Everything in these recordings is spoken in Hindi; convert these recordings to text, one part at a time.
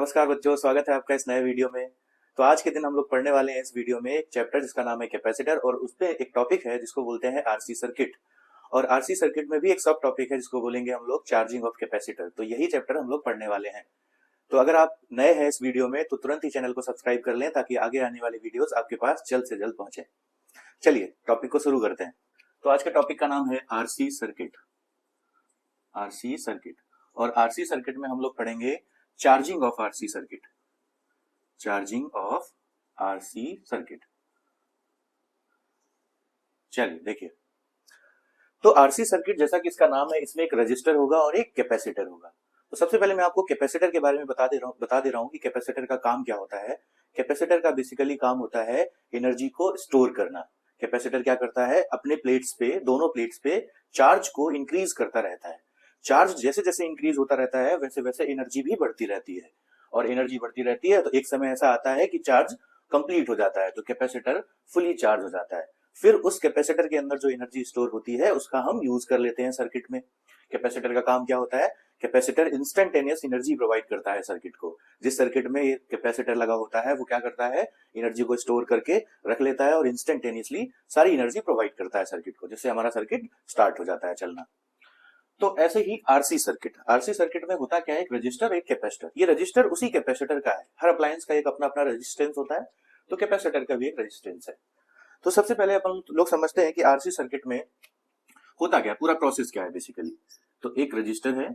नमस्कार बच्चों, स्वागत है आपका इस नए वीडियो में। तो आज के दिन हम लोग पढ़ने वाले हैं इस वीडियो में एक चैप्टर जिसका नाम है कैपेसिटर, और उसपे एक टॉपिक है जिसको बोलते हैं आरसी सर्किट। और आरसी सर्किट में भी एक सब टॉपिक है जिसको बोलेंगे हम लोग चार्जिंग ऑफ कैपेसिटर। तो यही चैप्टर हम लोग पढ़ने वाले हैं। तो अगर आप नए हैं इस वीडियो में तो तुरंत ही चैनल को सब्सक्राइब कर लें ताकि आगे आने वाली वीडियोस आपके पास जल्द से जल्द पहुंचे। चलिए टॉपिक को शुरू करते हैं। तो आज के टॉपिक का नाम है आरसी सर्किट। आरसी सर्किट, और आरसी सर्किट में हम लोग पढ़ेंगे charging of RC circuit. Charging of RC circuit. चलिए देखिए, तो आरसी सर्किट जैसा कि इसका नाम है, इसमें एक रजिस्टर होगा और एक कैपेसिटर होगा। तो सबसे पहले मैं आपको कैपेसिटर के बारे में बता दे रहा हूं कि कैपेसिटर का काम क्या होता है। कैपेसिटर का बेसिकली काम होता है एनर्जी को स्टोर करना। कैपेसिटर क्या करता है, अपने प्लेट्स पे, दोनों प्लेट्स पे चार्ज को इंक्रीज करता रहता है। चार्ज जैसे जैसे इंक्रीज होता रहता है वैसे वैसे एनर्जी भी बढ़ती रहती है, और एनर्जी बढ़ती रहती है तो एक समय ऐसा आता है कि चार्ज कंप्लीट हो जाता है, तो कैपेसिटर फुली चार्ज हो जाता है। फिर उस कैपेसिटर के अंदर जो एनर्जी स्टोर होती है उसका हम यूज कर लेते हैं सर्किट में। कैपेसिटर का काम क्या होता है, कैपेसिटर इंस्टेंटेनियस एनर्जी प्रोवाइड करता है सर्किट को। जिस सर्किट में ये कैपेसिटर लगा होता है वो क्या करता है, एनर्जी को स्टोर करके रख लेता है और इंस्टेंटेनियसली सारी एनर्जी प्रोवाइड करता है सर्किट को, जिससे हमारा सर्किट स्टार्ट हो जाता है चलना। तो ऐसे ही आरसी सर्किट, आरसी सर्किट में होता क्या है, एक रजिस्टर एक कैपेसिटर। ये रजिस्टर उसी कैपेसिटर का है। हर अप्लायंस का एक अपना अपना रेजिस्टेंस होता है, तो कैपेसिटर का भी एक रेजिस्टेंस है। तो सबसे पहले अपन लोग समझते हैं कि आरसी सर्किट में होता क्या है, पूरा प्रोसेस क्या है बेसिकली। तो एक रजिस्टर है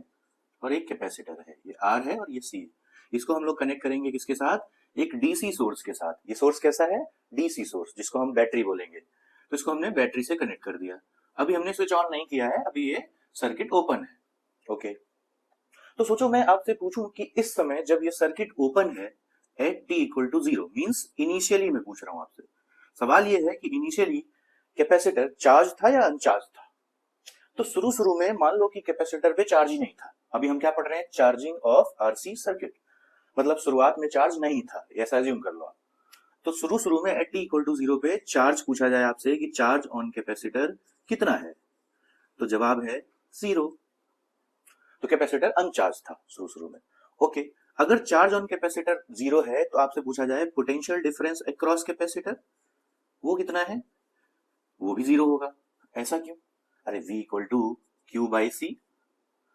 और एक कैपेसिटर है, ये आर है और ये सी है। इसको हम लोग कनेक्ट करेंगे किसके साथ, एक डीसी सोर्स के साथ। ये सोर्स कैसा है, डीसी सोर्स, जिसको हम बैटरी बोलेंगे। तो इसको हमने बैटरी से कनेक्ट कर दिया। अभी हमने स्विच ऑन नहीं किया है, अभी ये सर्किट ओपन है। ओके, तो सोचो मैं आपसे पूछूं कि इस समय जब ये सर्किट ओपन है at T equal to zero, means initially मैं पूछ रहा हूं आपसे। सवाल ये है कि इनिशियली कैपेसिटर चार्ज था या अनचार्ज था। तो शुरू शुरू में मान लो कि कैपेसिटर पे चार्ज ही नहीं था। अभी हम क्या पढ़ रहे हैं, चार्जिंग ऑफ आरसी सर्किट, मतलब शुरुआत में चार्ज नहीं था, ऐसा अज्यूम कर लो आप। तो शुरू शुरू में at T equal to zero पे चार्ज पूछा जाए आपसे कि चार्ज ऑन कैपेसिटर कितना है, तो जवाब है जीरो। तो कैपेसिटर अनचार्ज था शुरू शुरू में। ओके, अगर चार्ज ऑन कैपेसिटर जीरो है तो आपसे पूछा जाए पोटेंशियल डिफरेंस अक्रॉस कैपेसिटर, वो कितना है, वो भी जीरो होगा। ऐसा क्यों, अरे V equal to Q by C.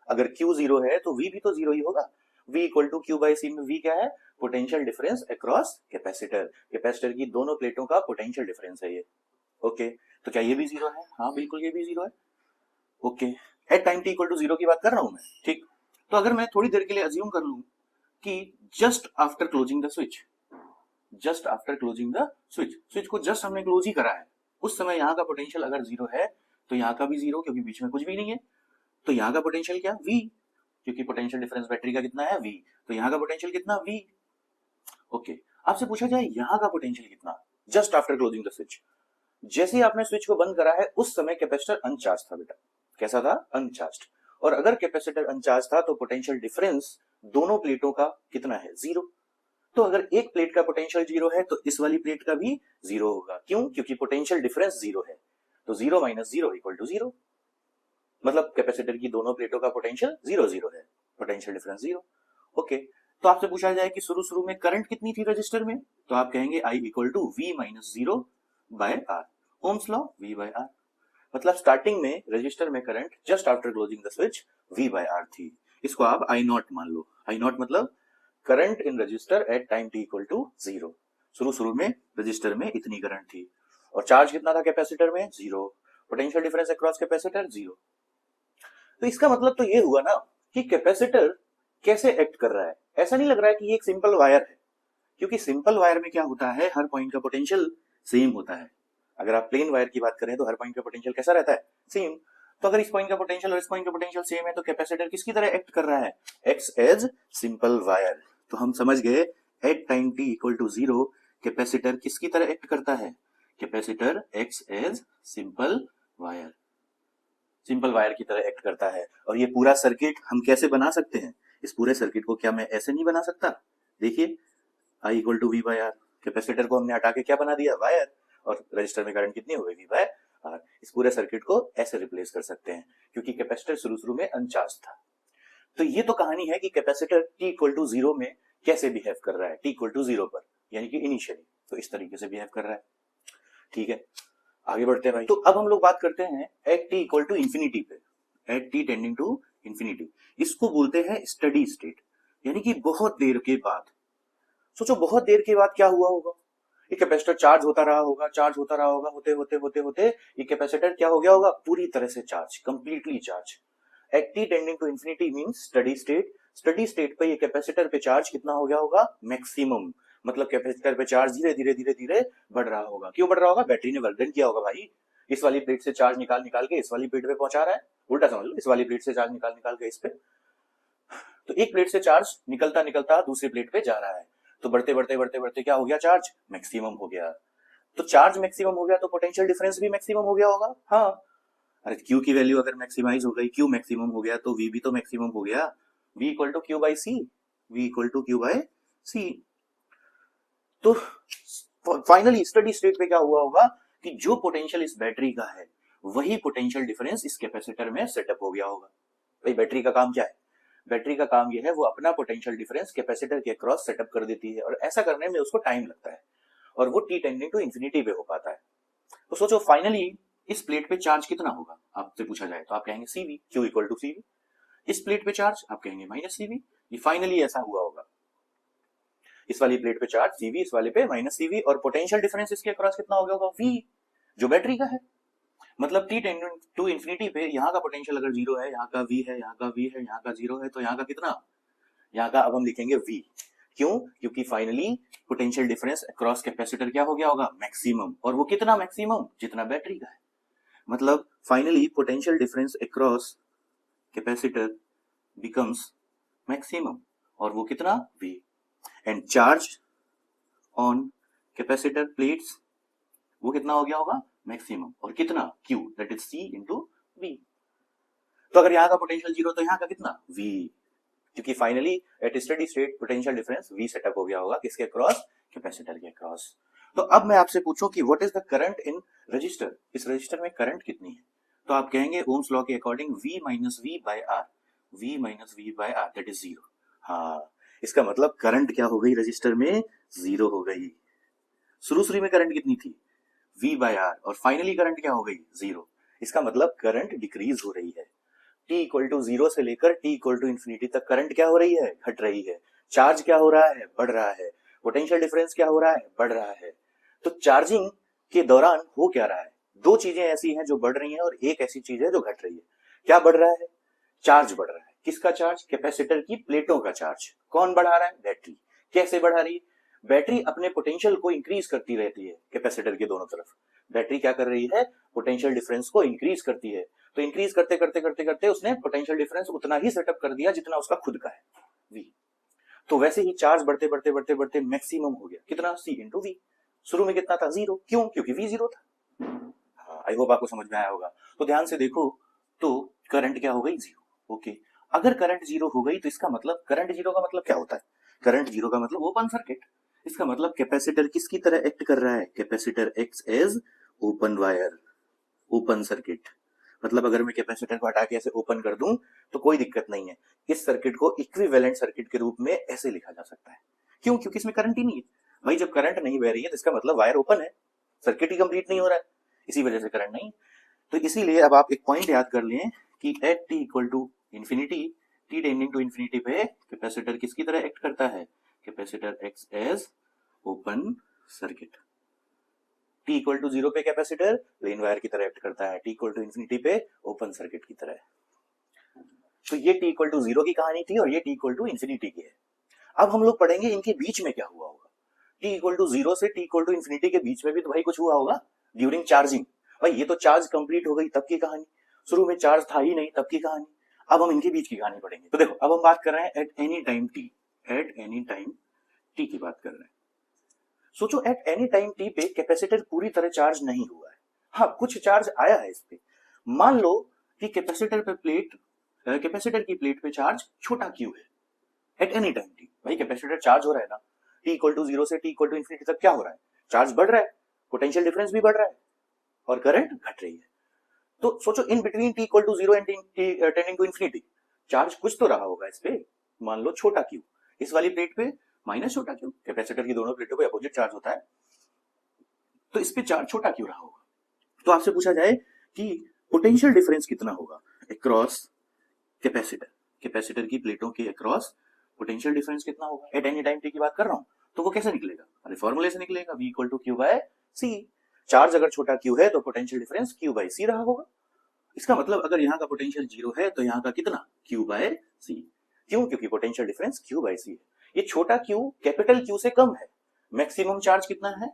अगर Q जीरो है तो V भी तो जीरो ही होगा। V equal to Q by C में V क्या है, potential difference across capacitor. Capacitor की दोनों प्लेटों का पोटेंशियल डिफरेंस है ये। ओके, तो क्या ये भी जीरो है, हाँ बिल्कुल ये भी जीरो है। Okay, at time T equal to zero की बात कर रहा हूं मैं, ठीक। तो अगर मैं थोड़ी देर के लिए अज्यूम कर लूं कि just after closing the switch, just after closing the switch, switch को जस्ट हमने क्लोज ही करा है, उस समय यहाँ का पोटेंशियल अगर जीरो है तो यहाँ का भी जीरो, क्योंकि बीच में कुछ भी नहीं है। तो यहाँ का पोटेंशियल क्या, V, क्योंकि पोटेंशियल डिफरेंस बैटरी का कितना है, V। तो यहाँ का पोटेंशियल कितना, V। ओके, आपसे पूछा जाए यहाँ का पोटेंशियल कितना just after closing the switch. जैसे ही आपने स्विच को बंद करा है उस समय कैपेसिटर अनचार्ज था बेटा। कैसा था, अनचार्ज। और अगर कैपेसिटर अनचार्ज था तो पोटेंशियल डिफरेंस दोनों प्लेटों का कितना है, जीरो। तो अगर एक प्लेट का पोटेंशियल जीरो है तो इस वाली प्लेट का भी जीरो होगा। क्यों, क्योंकि पोटेंशियल डिफरेंस जीरो है। तो zero minus zero equal to zero, मतलब कैपेसिटर की दोनों प्लेटों का पोटेंशियल जीरो जीरो है, पोटेंशियल डिफरेंस जीरो। ओके, तो आपसे पूछा जाए कि शुरू शुरू में करंट कितनी थी रजिस्टर में, तो आप कहेंगे I equal to V minus zero by R. Ohm's law, V by R. मतलब स्टार्टिंग में रजिस्टर में current just after closing the switch V by R थी। इसको आप आई नॉट मान लो। आई नॉट मतलब current in resistor at time T equal to zero. शुरू शुरू में रजिस्टर में इतनी करंट थी, और चार्ज कितना था कैपेसिटर में, zero. Potential difference across capacitor zero. तो इसका मतलब तो ये हुआ ना कि कैपेसिटर कैसे एक्ट कर रहा है। ऐसा नहीं लग रहा है कि ये एक सिंपल वायर है, क्योंकि सिंपल वायर में क्या होता है, हर पॉइंट का पोटेंशियल सेम होता है। अगर आप प्लेन वायर की बात करें तो हर पॉइंट का पोटेंशियल कैसा रहता है, सेम। तो अगर इस पॉइंट का पोटेंशियल और इस पॉइंट का पोटेंशियल सेम है तो कैपेसिटर किसकी तरह एक्ट कर रहा है, एक्स एज सिंपल वायर। तो हम समझ गए at time T equal to zero capacitor किसकी तरह एक्ट करता है, capacitor acts as simple wire, simple wire की तरह एक्ट करता है। और ये पूरा सर्किट हम कैसे बना सकते हैं, इस पूरे सर्किट को क्या मैं ऐसे नहीं बना सकता, देखिए I equal to V by R. Capacitor को हमने हटा के क्या बना दिया, वायर, और रजिस्टर में करंट कितनी हो गई, वी बाय आर। इस पूरे सर्किट को ऐसे रिप्लेस कर सकते हैं, क्योंकि कैपेसिटर शुरू शुरू में अनचार्ज था। तो ये तो कहानी है कि capacitor t equal to zero में कैसे बिहेव कर रहा है टी इक्वल टू 0 पर, यानी कि इनिशियली तो इस तरीके से बिहेव कर रहा है। ठीक है, आगे बढ़ते हैं भाई। तो अब हम लोग बात करते हैं at T equal to infinity पे, at T tending to infinity. इसको बोलते हैं स्टडी स्टेट, यानी कि बहुत देर के बाद। सोचो बहुत देर के बाद क्या हुआ होगा, ये कैपेसिटर चार्ज होता रहा होगा, चार्ज होता रहा होगा, होते होते होते होते ये कैपेसिटर क्या हो गया होगा, पूरी तरह से charge, completely charge. At T tending to infinity means steady state. Steady state पे ये कैपेसिटर पे चार्ज कितना हो गया होगा, मैक्सिमम। मतलब कैपेसिटर पे चार्ज धीरे धीरे धीरे धीरे बढ़ रहा होगा। क्यों बढ़ रहा होगा, बैटरी ने वर्क डन किया होगा भाई। इस वाली प्लेट से चार्ज निकाल निकाल के इस वाली प्लेट पे पहुंचा रहा है, उल्टा समझ लो, इस वाली प्लेट से चार्ज निकाल निकाल के इस पे। तो एक प्लेट से चार्ज निकलता निकलता दूसरी प्लेट पे जा रहा है, तो बढ़ते बढ़ते बढ़ते बढ़ते क्या हो गया, चार्ज मैक्सिमम हो गया। तो चार्ज मैक्सिमम हो गया तो पोटेंशियल डिफरेंस भी मैक्सिमम हो गया होगा। हाँ, अरे क्यू की वैल्यू अगर मैक्सिमाइज हो गई, क्यू मैक्सिमम हो गया तो वी भी तो मैक्सिमम हो गया। V equal to Q by C, V equal to Q by C. तो फाइनली स्टडी स्टेट पे क्या हुआ होगा कि जो पोटेंशियल इस बैटरी का है वही पोटेंशियल डिफरेंस इस कैपेसिटर में सेटअप हो गया होगा। भाई बैटरी का काम क्या है, बैटरी का काम यह है वो अपना पोटेंशियल डिफरेंस कैपेसिटर के अक्रॉस सेटअप कर देती है, और ऐसा करने में उसको टाइम लगता है, और वो टी टेंडिंग टू इंफिनिटी पे हो पाता है। तो सोचो फाइनली इस प्लेट पे चार्ज कितना होगा, आपसे पूछा जाए तो आप कहेंगे CV, Q equal to CV. इस प्लेट पे चार्ज आप कहेंगे माइनस सीवी। ये फाइनली ऐसा हुआ होगा, इस वाली प्लेट पे चार्ज सीवी, इस वाले पे माइनस सीवी, और पोटेंशियल डिफरेंस इसके अक्रॉस कितना हो गया होगा, वी, जो बैटरी का है। मतलब टी टेंडिंग टू इंफिनिटी पे यहाँ का पोटेंशियल अगर 0 है, यहाँ का वी है, यहाँ का वी है, यहाँ का 0 है, तो यहाँ का कितना, यहाँ का अब हम लिखेंगे वी। क्यों, क्योंकि finally potential difference across capacitor क्या हो गया होगा, मैक्सिमम। और वो कितना मैक्सिमम, जितना बैटरी का है। मतलब finally potential difference across capacitor becomes maximum, और वो कितना, v. And charge on capacitor plates वो कितना हो गया होगा, मैक्सिमम, और कितना, q, that is c into v. तो अगर यहाँ का पोटेंशियल 0 तो यहाँ का कितना, वी, क्योंकि finally at steady state potential difference v set up हो गया होगा, किसके क्रॉस, कैपेसिटर के क्रॉस। तो अब मैं आपसे पूछूं कि what is the current in resistor, इस रजिस्टर में करंट कितनी है, तो आप कहेंगे ओम्स लॉ के according V minus v by r, V minus v by r that is 0। हाँ, इसका मतलब करंट क्या हो गई रजिस्टर में, 0 हो गई। शुरू में करंट कितनी थी, V बाय आर, और फाइनली करंट क्या हो गई, 0। इसका मतलब करंट डिक्रीज हो रही है। t इक्वल टू 0 से लेकर t इक्वल टू इंफिनिटी तक करंट क्या हो रही है, घट रही है। चार्ज क्या हो रहा है, बढ़ रहा है। पोटेंशियल डिफरेंस क्या हो रहा है, बढ़ रहा है। तो चार्जिंग के दौरान हो क्या रहा है, दो चीजें ऐसी हैं जो बढ़ रही हैं और एक ऐसी चीज है जो घट रही है। क्या बढ़ रहा है, चार्ज बढ़ रहा है। किसका चार्ज, कैपेसिटर की प्लेटों का चार्ज। कौन बढ़ा रहा है, बैटरी। कैसे बढ़ा रही है, बैटरी अपने पोटेंशियल को इंक्रीज करती रहती है कैपेसिटर के दोनों तरफ। बैटरी क्या कर रही है, पोटेंशियल डिफरेंस को इंक्रीज करती है। तो इंक्रीज करते करते करते करते उसने पोटेंशियल डिफरेंस उतना ही सेटअप कर दिया जितना उसका खुद का है, वी। तो वैसे ही चार्ज बढ़ते बढ़ते बढ़ते बढ़ते मैक्सिमम हो गया, कितना, सी इंटू वी। शुरू में कितना था, 0। क्यों, क्योंकि वी 0 था। हाँ, आई होप आपको समझ में आया होगा। तो ध्यान से देखो, तो करंट क्या हो गई, 0। ओके, अगर करंट 0 हो गई तो इसका मतलब, करंट 0 का मतलब क्या होता है, करंट 0 का मतलब ओपन सर्किट। इसका मतलब कैपेसिटर किसकी तरह एक्ट कर रहा है, capacitor acts as open wire, open circuit. मतलब अगर मैं कैपेसिटर को हटा के ऐसे ओपन कर दूं तो कोई दिक्कत नहीं है। इस सर्किट को इक्विवेलेंट सर्किट के रूप में ऐसे लिखा जा सकता है। क्यों, क्योंकि इसमें करंट ही नहीं है। भाई जब करंट नहीं बह रही है तो इसका मतलब वायर ओपन है, सर्किट ही कंप्लीट नहीं हो रहा है, इसी वजह से करंट नहीं। तो इसीलिए अब आप एक पॉइंट याद कर लें कि at T equal to infinity, t tending to infinity पे कैपेसिटर किसकी तरह एक्ट करता है, capacitor acts as open circuit. t equal to 0 पे कैपेसिटर प्लेन वायर की तरह एक्ट करता है, t इक्वल टू इंफिनिटी पे ओपन सर्किट की तरह। तो ये t इक्वल टू 0 की कहानी थी और ये t इक्वल टू इंफिनिटी की है। अब हम लोग पढ़ेंगे इनके बीच में क्या हुआ होगा। t इक्वल टू 0 से t इक्वल टू इंफिनिटी के बीच में भी तो भाई कुछ हुआ होगा ड्यूरिंग चार्जिंग। भाई ये तो चार्ज कंप्लीट हो गई तब की कहानी, शुरू में चार्ज था ही नहीं तब की कहानी। अब हम इनके बीच की कहानी पढ़ेंगे। तो देखो अब हम बात कर रहे हैं eight any time t, eight any time t की बात कर रहे हैं। सोचो एट एनी टाइम टी पे कैपेसिटर पूरी तरह चार्ज नहीं हुआ है, हाँ कुछ चार्ज आया है इस पे। मान लो कि कैपेसिटर की प्लेट पे चार्ज छोटा क्यू है एट एनी टाइम टी। भाई कैपेसिटर चार्ज हो रहा है ना, टी इक्वल टू 0 से टी इक्वल टू इंफिनिटी तक क्या हो रहा है, चार्ज बढ़ रहा है, पोटेंशियल डिफरेंस भी बढ़ रहा है और करंट घट रही है। तो सोचो in between t equal to 0 and tending to infinity charge कुछ तो रहा होगा इस पे, मान लो छोटा क्यू। इस वाली प्लेट पे माइनस छोटा क्यू, कैपेसिटर की दोनों प्लेटों पे अपोजिट चार्ज होता है, तो इस पे चार्ज छोटा क्यों रहा होगा। तो आपसे पूछा जाए कि पोटेंशियल डिफरेंस कितना होगा अक्रॉस कैपेसिटर, कैपेसिटर की प्लेटों के अक्रॉस पोटेंशियल डिफरेंस कितना होगा एट एनी टाइम टी की बात कर रहा हूं, तो वो कैसे निकलेगा, अरे फॉर्मूले से निकलेगा, v equal to q by c. Charge अगर छोटा क्यू है तो potential difference q by c रहा होगा। इसका मतलब अगर यहाँ का पोटेंशियल 0 है तो यहाँ का कितना, क्यू बाय सी। क्यों, क्योंकि पोटेंशियल डिफरेंस क्यू बाय सी है। ये छोटा क्यू कैपिटल क्यू से कम है। मैक्सिमम चार्ज कितना है,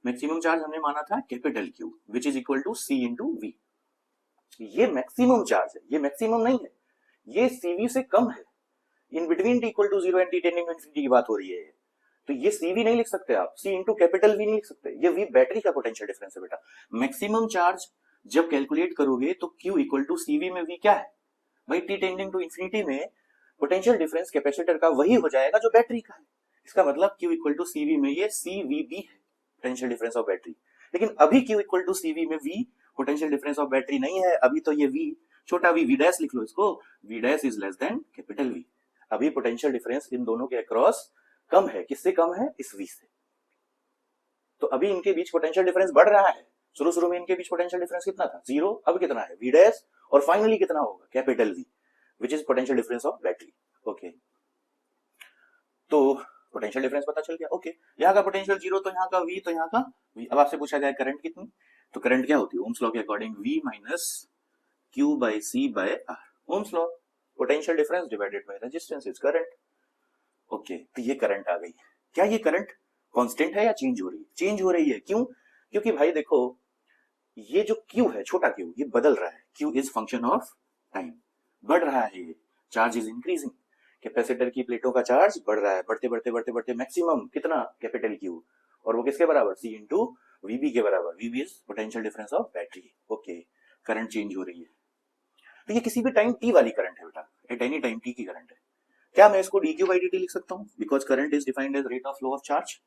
मैक्सिमम चार्ज हमने माना था capital q which is equal to c into v. ये मैक्सिमम चार्ज है, ये मैक्सिमम नहीं है, ये सीवी से कम है। In between t equal to 0 and t tending to infinity की बात हो रही है, तो ये सीवी नहीं लिख सकते आप, सी इंटू कैपिटल वी नहीं लिख सकते, ये वी बैटरी का पोटेंशियल डिफरेंस है बेटा। मैक्सिमम चार्ज जब कैलकुलेट करोगे तो Q इक्वल टू सीवी में V क्या है भाई, टी टेंडिंग टू इंफिनिटी में पोटेंशियल डिफरेंस कैपेसिटर का वही हो जाएगा जो बैटरी का है। इसका मतलब Q इक्वल टू सीवी में ये CVB है पोटेंशियल डिफरेंस ऑफ बैटरी। लेकिन अभी Q इक्वल टू सीवी में V potential difference of battery नहीं है, अभी तो ये V छोटा v डैश लिख लो इसको, v dash is less than capital V। अभी पोटेंशियल डिफरेंस इन दोनों के अक्रॉस कम है, किससे कम है, इस V से। तो अभी इनके बीच पोटेंशियल डिफरेंस बढ़ रहा है। शुरू में इनके बीच पोटेंशियल डिफरेंस कितना था, 0, अब कितना है v डैश, और फाइनली कितना होगा, capital V which is potential difference of battery. Okay, तो पोटेंशियल डिफरेंस पता चल गया। ओके, यहाँ का पोटेंशियल 0 तो यहाँ का V, तो यहाँ का V। अब आपसे पूछा जाए करंट कितनी, तो करंट क्या होती है ओम्स लॉ के according, V minus Q by C by R। Ohm's law, potential difference divided by resistance is current. Okay, तो ये करंट आ गई। क्या ये करंट कांस्टेंट है या चेंज हो रही है, चेंज हो रही है। क्यों, क्योंकि भाई देखो ये जो Q है छोटा Q ये बदल रहा है, Q is function of time, बढ़ रहा है, ये चार्ज इज इंक्रीजिंग। कैपेसिटर की प्लेटों का चार्ज बढ़ रहा है, बढ़ते बढ़ते बढ़ते बढ़ते मैक्सिमम कितना, कैपिटल Q, और वो किसके बराबर, C इंटू VB के बराबर। VB is potential difference of battery. Okay, current change हो रही है, तो ये किसी भी टाइम t वाली करंट है बेटा, एट एनी टाइम t की करंट है। क्या मैं इसको dq by dt लिख सकता हूँ, because current is defined as rate of flow of charge,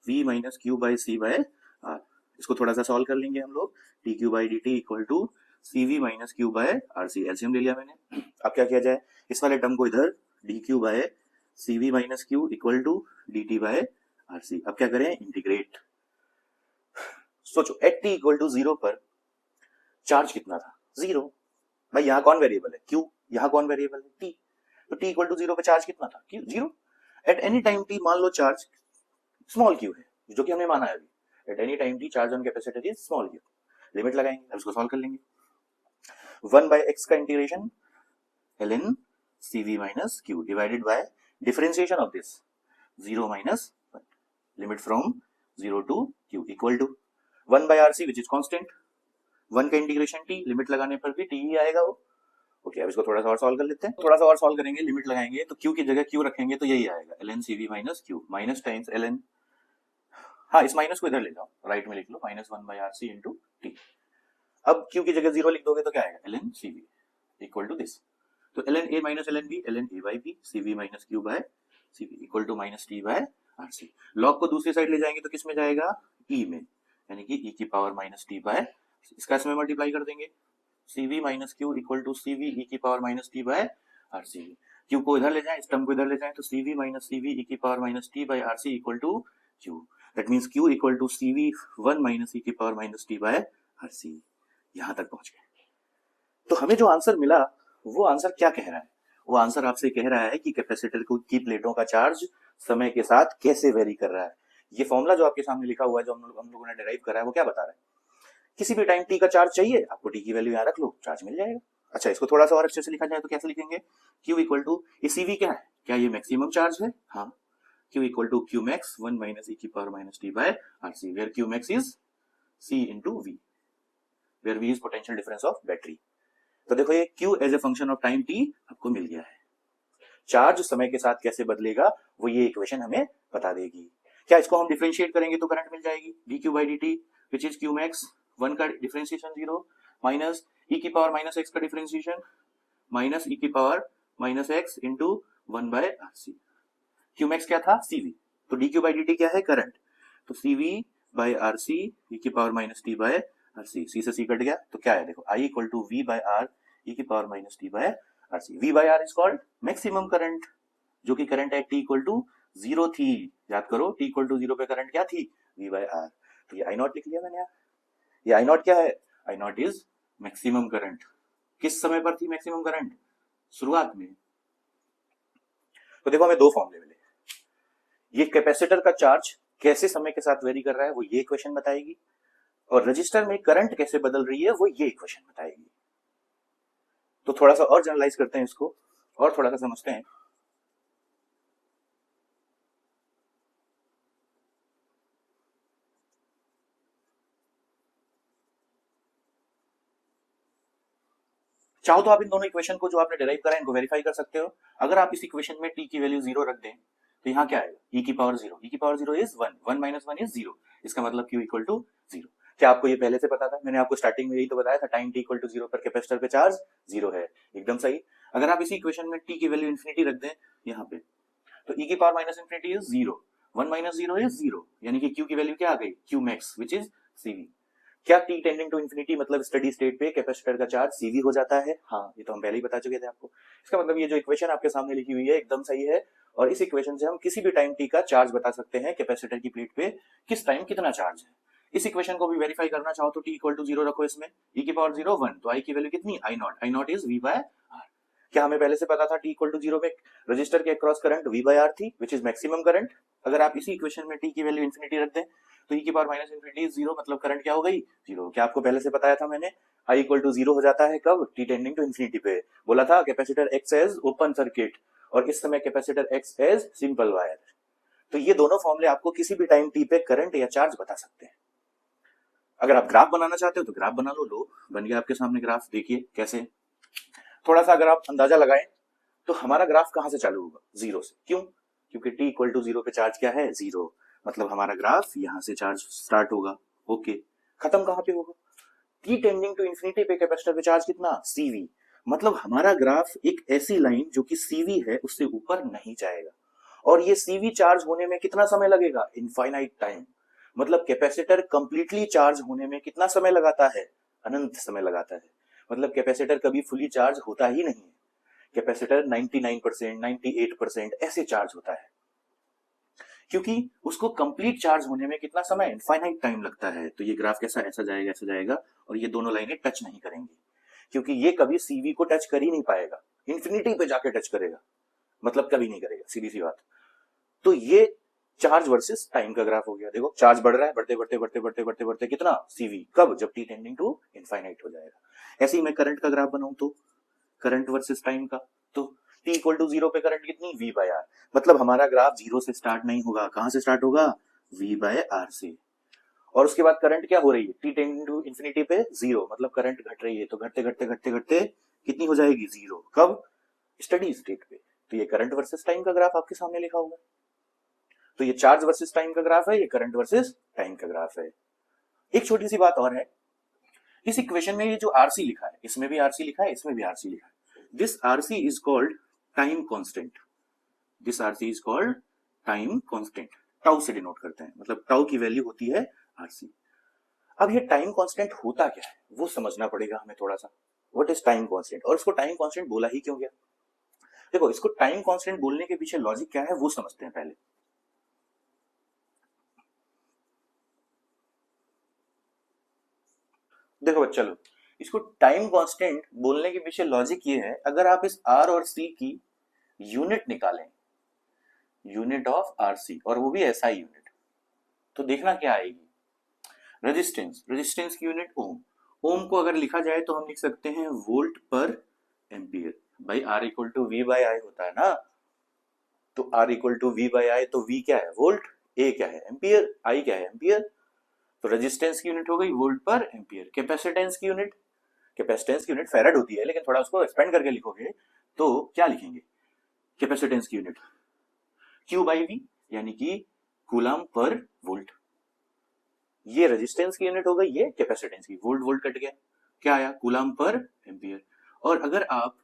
v minus q by c by r। इसको थोड़ा सा सॉल्व कर लेंगे हम लोग, dq by dt equal to cv minus q by rc। LCM ले लिया मैंने। अब क्या किया जाए, इस वाले टर्म को इधर dq by cv minus q equal to dt by rc। अब क्या करें, इंटीग्रेट। सोचो एट t इक्वल टू 0 पर चार्ज कितना था, 0। भाई यहाँ कौन वेरिएबल है, q, यहाँ कौन वेरिएबल है, t। तो t इक्वल टू 0 पे चार्ज कितना था, q 0। Eight any time t मान लो चार्ज स्मॉल q है, जो कि हमने माना है अभी। At any time t charge on capacitor is small q। Limit लगाएंगे, अब इसको सॉल्व कर लेंगे। 1 बाय x का integration ln cv minus q divided by differentiation of this 0 minus 1, limit from 0 to q equal to 1 by rc which is constant, 1 का इंटीग्रेशन t, लिमिट लगाने पर भी t ही आएगा वो। ओके, अब इसको थोड़ा सा और सॉल्व कर लेते हैं, थोड़ा सा और सॉल्व करेंगे, लिमिट लगाएंगे तो q की जगह q रखेंगे तो यही आएगा ln cv minus q, minus times ln, हाँ इस माइनस को इधर ले जाओ, राइट में लिख लो, minus 1 by rc into T. अब q की जगह 0 लिख दोगे तो क्या आएगा, ln cv equal to this, तो ln a minus ln b, ln a by b, cv minus q by cv equal to minus t by rc। Log को दूसरी साइड ले जाएंगे तो किस में जाएगा, e में, यानी कि e की पावर माइनस t बाय, इसका इसमें मल्टीप्लाई कर देंगे, cv minus q equal to cv e की power minus t by rc। q को इधर ले जाएं, इस टर्म को इधर ले जाएं, तो cv माइनस cv e की power minus t by rc equal to q। That means q equal to cv 1 minus e की power minus t by rc। यहां तक पहुंच गए। तो हमें जो आंसर मिला वो आंसर क्या कह रहा है, वो आंसर आपसे कह रहा है कि कैपेसिटर की प्लेटों का चार्ज समय के साथ कैसे वेरी कर रहा है। ये फॉर्मूला जो आपके सामने लिखा हुआ है, जो हम लोगों ने डिराइव करा है, वो क्या बता रहा है, किसी भी टाइम t का चार्ज चाहिए आपको, t की वैल्यू यहाँ रख लो, चार्ज मिल जाएगा। अच्छा, इसको थोड़ा सा और अच्छे से लिखा जाए तो कैसे लिखेंगे, q इक्वल टू, ये cv क्या है, क्या ये मैक्सिमम चार्ज है, हाँ, q equal to q max 1 minus e की power minus t by rc, where q max is c into v, where v is potential difference of battery. तो देखो ये q as a function of time t आपको मिल गया है। चार्ज समय के साथ कैसे बदलेगा वो ये इक्वेशन हमें बता देगी। क्या इसको हम डिफरेंशिएट करेंगे तो करंट मिल जाएगी, dq by dt which is q max, 1 का डिफरेंशिएशन 0 माइनस e की पावर माइनस x का डिफरेंशिएशन माइनस e की power minus x into 1 by rc। q max क्या था, cv, तो dq बाई dt क्या है, करंट, तो cv बाय rc e की power minus t by rc, c से c कट गया तो क्या है, देखो i equal to v by r e की power minus t by rc। v by r is called maximum current, जो कि करंट है t इक्वल टू जीरो थी, याद करो टी इक्वल टू जीरो पे करंट क्या थी, वी बाय आर। तो ये आई नॉट लिख लिया मैंने यहाँ। ये आई नॉट क्या है, आई नॉट इज मैक्सिमम करंट। किस समय पर थी मैक्सिमम करंट, शुरुआत में। तो देखो हमें दो फॉर्मूले मिले, ये कैपेसिटर का चार्ज कैसे समय के साथ वेरी कर रहा है वो ये इक्वेशन बताएगी, और रजिस्टर में करंट कैसे बदल रही है वो ये इक्वेशन बताएगी। तो थोड़ा सा और जनरलाइज करते हैं इसको और थोड़ा सा समझते हैं। चाहो तो आप इन दोनों इक्वेशन को जो आपने डिराइव करा है इनको वेरीफाई कर सकते हो। अगर आप इस इक्वेशन में टी की वैल्यू जीरो रख दें तो यहाँ क्या आएगा, e की पावर जीरो, e की power zero is one, one minus one is zero, इसका मतलब q इक्वल टू जीरो। क्या आपको ये पहले से पता था, मैंने आपको स्टार्टिंग में यही तो बताया था, time t equal to zero पर कैपेसिटर पे चार्ज जीरो है, एकदम सही। अगर आप इसी इक्वेशन में t की वैल्यू इन्फिनिटी रख दें यहाँ पे, तो e की power minus infinity is zero, one minus zero is zero, यानी कि q की वैल्यू क्या आ गई, q max which is cv। क्या t टेंडिंग टू इंफिनिटी मतलब स्टडी स्टेट पे कैपेसिटर का चार्ज cv हो जाता है, हाँ ये तो हम पहले ही बता चुके थे आपको। इसका मतलब ये जो इक्वेशन आपके सामने लिखी हुई है एकदम सही है, और इस इक्वेशन से हम किसी भी टाइम t का चार्ज बता सकते हैं कैपेसिटर की प्लेट पे किस टाइम कितना चार्ज है। इस इक्वेशन को भी वेरीफाई करना चाहो तो t इक्वल टू जीरो रखो, इसमें e की पावर जीरो वन, तो i की वैल्यू कितनी, I naught is v by R. क्या हमें पहले से पता था t इक्वल टू जीरो में रजिस्टर के across current v by R थी विच इज मैक्सिमम करंट। अगर आप इसी इक्वेशन में t की वैल्यू इन्फिनिटी रख दें तो e की पावर माइनस इन्फिनिटी जीरो, मतलब करंट क्या हो गई, जीरो। क्या आपको पहले से बताया था मैंने, i इक्वल टू जीरो हो जाता है कब, t टेंडिंग टू इन्फिनिटी पे। बोला था capacitor x as open circuit और इस समय capacitor x as simple wire. तो ये दोनों फॉर्मूले आपको किसी भी टाइम t पे करंट या चार्ज बता सकते हैं। अगर आप ग्राफ बनाना चाहते हो तो ग्राफ बना लो, बन गया आपके सामने ग्राफ, देखिए कैसे। थोड़ा सा अगर आप अंदाजा लगाएं तो हमारा ग्राफ कहां से चालू होगा, जीरो से। क्यों, क्योंकि t इक्वल टू जीरो पे चार्ज क्या है, जीरो, मतलब हमारा ग्राफ यहां से चार्ज स्टार्ट होगा, ओके। खत्म कहां पे होगा, t टेंडिंग टू इंफिनिटी पे कैपेसिटर पे चार्ज कितना, cv, मतलब हमारा ग्राफ एक ऐसी लाइन जो कि cv है उससे ऊपर नहीं जाएगा। और ये cv चार्ज होने में कितना समय लगेगा, इनफाइनाइट टाइम, मतलब कैपेसिटर कंप्लीटली चार्ज होने में कितना समय लगाता है, अनंत समय लगाता है। मतलब कैपेसिटर कभी फुली चार्ज होता ही नहीं है, कैपेसिटर 99%, 98% ऐसे चार्ज होता है, क्योंकि उसको कंप्लीट चार्ज होने में कितना समय, इनफाइनाइट टाइम लगता है। तो ये ग्राफ कैसा, ऐसा जाएगा, ऐसा जाएगा, और ये दोनों लाइनें टच नहीं करेंगी, क्योंकि ये कभी सीवी को टच कर ही नहीं पाएगा, इन्फिनिटी पे जाके टच करेगा, मतलब कभी नहीं करेगा, सीधी सी बात। तो ये चार्ज वर्सेस टाइम का ग्राफ हो गया। देखो चार्ज बढ़ रहा है, बढ़ते बढ़ते बढ़ते बढ़ते बढ़ते बढ़ते कितना, सीवी, कब, जब टी टेंडिंग टू इनफाइनाइट हो जाएगा। ऐसे ही मैं करंट का ग्राफ बनाऊं तो करंट वर्सेस टाइम का, तो t इक्वल टू जीरो पे करंट कितनी, v बाय आर, मतलब हमारा ग्राफ जीरो से स्टार्ट नहीं होगा, कहां से स्टार्ट होगा, v बाय आर से। और उसके बाद करंट क्या हो रही है, t टेंडिंग टू इंफिनिटी पे जीरो, मतलब करंट घट रही है, तो घटते घटते घटते घटते कितनी हो जाएगी, जीरो, कब, स्टडी स्टेट पे। तो ये करंट वर्सेस टाइम का ग्राफ आपके सामने लिखा होगा। तो ये चार्ज वर्सेस टाइम का ग्राफ है, ये करंट वर्सेस टाइम का ग्राफ है। एक छोटी सी बात और है, इस इक्वेशन में ये जो आरसी लिखा है, इसमें भी आरसी लिखा है, इसमें भी आरसी लिखा है, this RC is called time constant, this RC is called time constant, tau से डिनोट करते हैं, मतलब टाउ की वैल्यू होती है आरसी। अब ये टाइम कांस्टेंट होता क्या है वो समझना पड़ेगा हमें थोड़ा सा, व्हाट इज टाइम कांस्टेंट, और इसको टाइम कांस्टेंट बोला ही क्यों गया। देखो इसको टाइम कांस्टेंट बोलने के पीछे लॉजिक क्या है वो समझते हैं पहले। देखो बच्चा लोग, इसको टाइम कांस्टेंट बोलने के पीछे लॉजिक ये है, अगर आप इस आर और सी की यूनिट निकालें, यूनिट ऑफ आरसी, और वो भी ऐसा यूनिट, तो देखना क्या आएगी, रेजिस्टेंस, रेजिस्टेंस की यूनिट ओम, ओम को अगर लिखा जाए तो हम लिख सकते हैं वोल्ट पर एम्पियर। भाई r equal to v by i होता है ना, तो r equal to v by i, तो वी क्या है वोल्ट, ए क्या है एम्पियर, आई क्या है एम्पियर, तो रेजिस्टेंस की यूनिट हो गई वोल्ट पर एम्पियर। कैपेसिटेंस की यूनिट, कैपेसिटेंस की यूनिट फैराड होती है, लेकिन थोड़ा उसको एक्सपेंड करके लिखोगे तो क्या लिखेंगे, कैपेसिटेंस की यूनिट क्यू बाई वी, यानी कि कूलम पर वोल्ट। ये रेजिस्टेंस की यूनिट हो गई, ये कैपेसिटेंस की, वोल्ट वोल्ट कट गया, क्या आया, कूलम पर एम्पियर। और अगर आप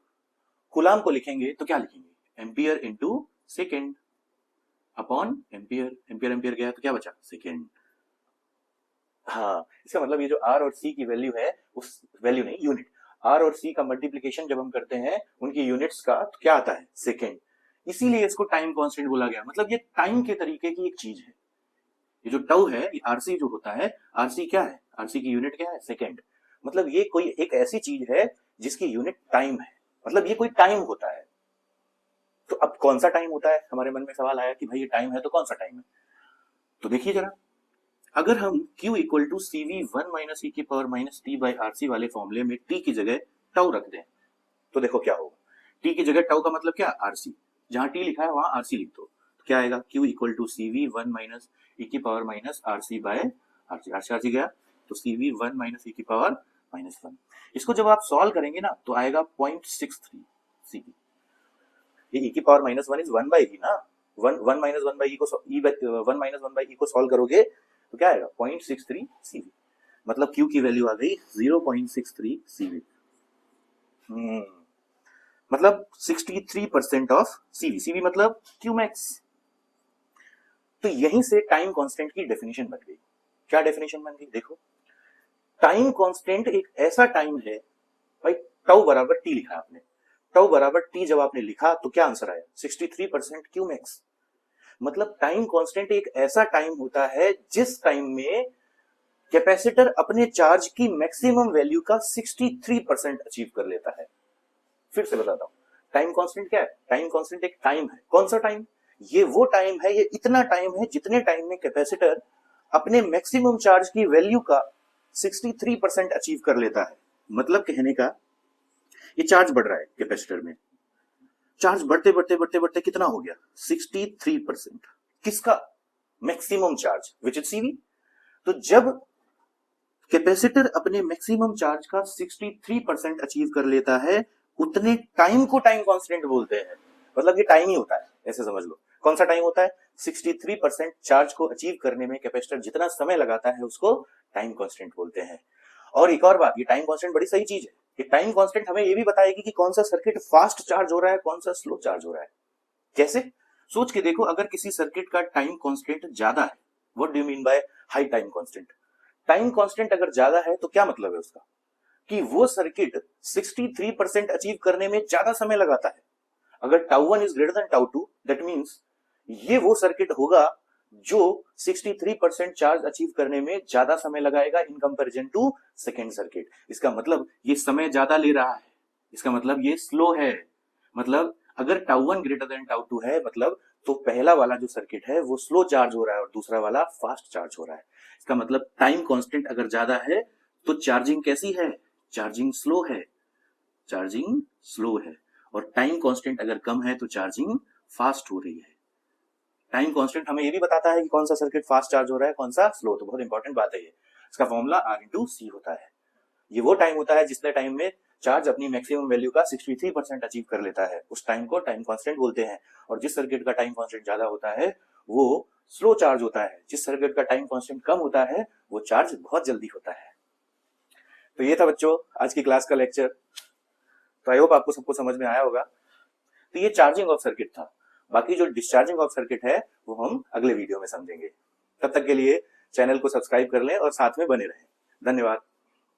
कूलम को लिखेंगे तो क्या लिखेंगे, ampere into second upon ampere, ampere ampere गया तो क्या बचा, सेकेंड। हाँ, इसका मतलब ये जो आर और सी की वैल्यू है, उस वैल्यू नहीं यूनिट, आर और सी का मल्टीप्लीकेशन जब हम करते हैं उनकी यूनिट्स का, तो क्या आता है, सेकेंड। इसीलिए इसको टाइम कांस्टेंट बोला गया। मतलब ये टाइम के तरीके की एक चीज है। ये जो टाउ है, ये आरसी जो होता है, आरसी क्या है, आरसी की यूनिट क्या है, सेकेंड। मतलब ये कोई एक ऐसी चीज है जिसकी यूनिट टाइम है, मतलब ये कोई टाइम होता है। तो अब कौन सा टाइम होता है, हमारे मन में सवाल आया कि भाई ये टाइम है तो कौन सा टाइम है। तो देखिए जरा, अगर हम Q equal to CV 1 minus E की power minus T by RC वाले फॉर्मूले में T की जगह टाउ रख दें, तो देखो क्या होगा। T की जगह टाउ का मतलब क्या, आरसी। जहां T लिखा है वहां आरसी लिख दो, तो क्या आएगा, Q equal to CV 1 minus E की power minus RC by RC. RC गया तो CV 1 माइनस ई की पावर माइनस 1। इसको जब आप सॉल्व करेंगे ना तो आएगा 0.63 CV। ये ई की power minus 1 is 1 by E ना, 1 माइनस 1 बाई ई को 1 माइनस 1 बाई ई को सॉल्व करोगे तो क्या आएगा 0.63 CV। मतलब Q की वैल्यू आ गई 0.63 CV। मतलब 63% ऑफ CV। CV मतलब Q मैक्स। तो यहीं से टाइम कांस्टेंट की डेफिनेशन बन गई। क्या डेफिनेशन बन गई, देखो, टाइम कांस्टेंट एक ऐसा टाइम है, भाई टाउ बराबर टी लिखा आपने, टाउ बराबर टी जब आपने लिखा तो क्या आंसर आया 63% Q मैक्स। मतलब टाइम कांस्टेंट एक ऐसा टाइम होता है जिस टाइम में कैपेसिटर अपने चार्ज की मैक्सिमम वैल्यू का 63% अचीव कर लेता है। फिर से बताता हूं, टाइम कांस्टेंट क्या है, टाइम कांस्टेंट एक टाइम है। कौन सा टाइम, ये वो टाइम है, ये इतना टाइम है जितने टाइम में कैपेसिटर अपने मैक्सिमम चार्ज की वैल्यू का 63% अचीव कर लेता है। मतलब कहने का, ये चार्ज बढ़ रहा है कैपेसिटर में, चार्ज बढ़ते बढ़ते बढ़ते बढ़ते कितना हो गया 63%। किसका, maximum charge which is CV. तो जब कैपेसिटर अपने मैक्सिमम चार्ज का 63% अचीव कर लेता है, उतने टाइम को टाइम कांस्टेंट बोलते हैं। मतलब ये टाइम ही होता है, ऐसे समझ लो। कौन सा टाइम होता है, 63% चार्ज को अचीव करने में कैपेसिटर जितना समय लगाता है उसको टाइम कांस्टेंट बोलते हैं। और एक और बात, ये टाइम कांस्टेंट बड़ी सही चीज है। ये टाइम कांस्टेंट हमें ये भी बताएगी कि कौन सा सर्किट फास्ट चार्ज हो रहा है, कौन सा स्लो चार्ज हो रहा है। कैसे, सोच के देखो, अगर किसी सर्किट का टाइम कांस्टेंट ज्यादा है, what do you mean by high time constant. Time constant अगर ज्यादा है तो क्या मतलब है उसका, कि वो सर्किट 63% अचीव करने में ज्यादा समय लगाता है। अगर tau 1 is greater than tau 2, that means ये वो सर्किट होगा जो 63% चार्ज अचीव करने में ज्यादा समय लगाएगा in comparison to second circuit. इसका मतलब ये समय ज्यादा ले रहा है, इसका मतलब ये स्लो है। मतलब अगर टाउ 1 ग्रेटर देन टाउ 2 है, मतलब तो पहला वाला जो सर्किट है वो स्लो चार्ज हो रहा है और दूसरा वाला फास्ट चार्ज हो रहा है। इसका मतलब टाइम कांस्टेंट अगर ज्यादा है तो चार्जिंग कैसी है, चार्जिंग स्लो है, चार्जिंग स्लो है। और टाइम कांस्टेंट अगर कम है तो चार्जिंग फास्ट हो रही है। टाइम कांस्टेंट हमें ये भी बताता है कि कौन सा सर्किट फास्ट चार्ज हो रहा है, कौन सा स्लो। तो बहुत इंपॉर्टेंट बात है ये। इसका फॉर्मूला R/C होता है। ये वो टाइम होता है जितने टाइम में चार्ज अपनी मैक्सिमम वैल्यू का 63% अचीव कर लेता है, उस टाइम को टाइम कांस्टेंट बोलते हैं। और जिस सर्किट का टाइम कांस्टेंट ज्यादा होता है वो स्लो चार्ज होता है, जिस सर्किट का टाइम कांस्टेंट कम होता है वो चार्ज बहुत जल्दी होता है। तो ये था बच्चों आज की क्लास का लेक्चर। तो आई होप आपको सबको समझ में आया होगा। तो ये चार्जिंग ऑफ सर्किट था, बाकी जो डिस्चार्जिंग ऑफ सर्किट है वो हम अगले वीडियो में समझेंगे। तब तक के लिए चैनल को सब्सक्राइब कर लें और साथ में बने रहें। धन्यवाद।